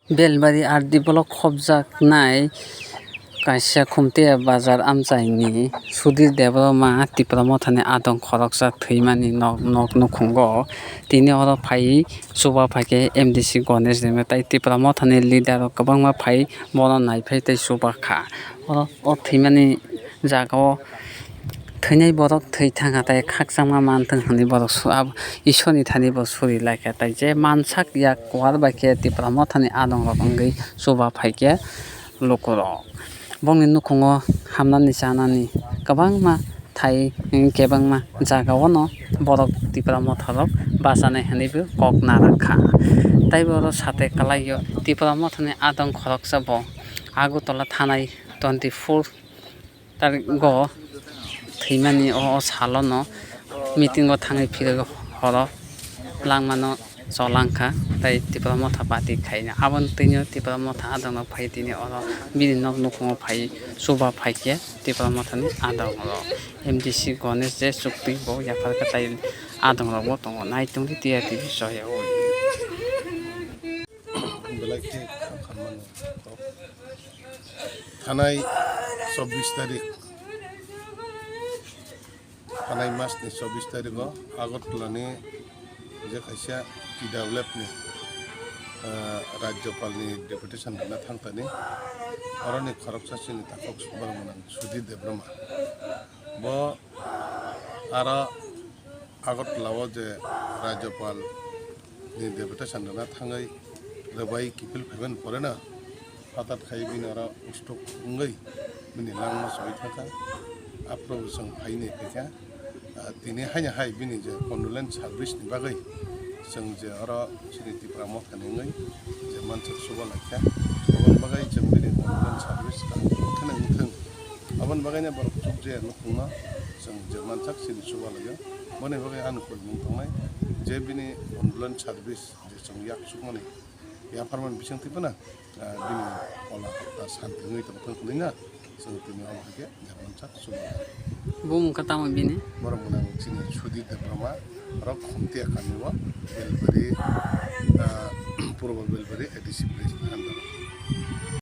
Belbari RD block khobjaknai kaisa khumtiya bazar amchaini Sudir Debroma Tipra thani adong khoroksa thwimani nog nukhungo tini oro phai chuba phaikhe MDC Ganesh Deme tai Tipra thani leader rok kwbangma phai bono naiphai tei chuba kha o thwimani jagao thwnai borok thwi thangha tei khakchangma mantwng hinui borok ishorni thani bo suri laikha tei je mansak yak kwar bai khe Tipra thani adong rok wngwi chuba phaikhe lukurok bongni nukkungo hamnani chanani kwbangma thai kebangma jagao no borok Tipra rok bachanai hinui bo kok narakha tei boro sate klaio Tipra thani adong khoroksa bo Agartala thanai 24 tarigo thwimani o salo no meeting o thangwi phirego horo langmano cholangkha tei Tipra party khaina aboni twino Tipra adong rok phai tini oro bini nog nukkungo phai chuba phaikhe Tipra thani adong rok MDC Ganesh je chukpi bo yapharkha tei adong rok bo tongo naitongdi TRT বিষয়ে थानाय 24 तारिख थानाय मासनि 24 तारिखआव आगरतलानि जे खायसे PWFनि राज्यपालनि डेपुटेसन होना थांतानि अरनि खरकसासिनि थाखक सुबारमोन सुदीर देब्रमा बो आरो आगरतलाव जे राज्यपालनि डेपुटेसन होना थाङै रबाय किपिल फेबेन परेना हठात खाय बिनारा उस्टक उंगै बिनि लांमा सय थाखा आप्रो जों फायनि फैखा दिनै हायना हाय बिनि जे कन्डोलेन्स सार्भिसनि बागै जों जे आरो सिरि Tipra थानाङै जे मानसिक सुबा लाखिया अबन बागै जों बिनि कन्डोलेन्स सार्भिस थों अबन बागैनो बर जुग जे नखुंना जों जे मानसिक सिरि सुबा लायो मने बागै आनुकूल मुं थांनाय जे बिनि कन्डोलेन्स सार्भिस जे जों याक सुखमाने या फारमान बिसां थिबना बिनि अला सानथङै दंथोंखैना जों बिनि अलाके मानसिक सुबा bum katama bini बरमोन सिनि सुदीर देब्रमा र खमतिया खानिवा बेलबरी पूर्व बेलबरी एडिसी प्लेस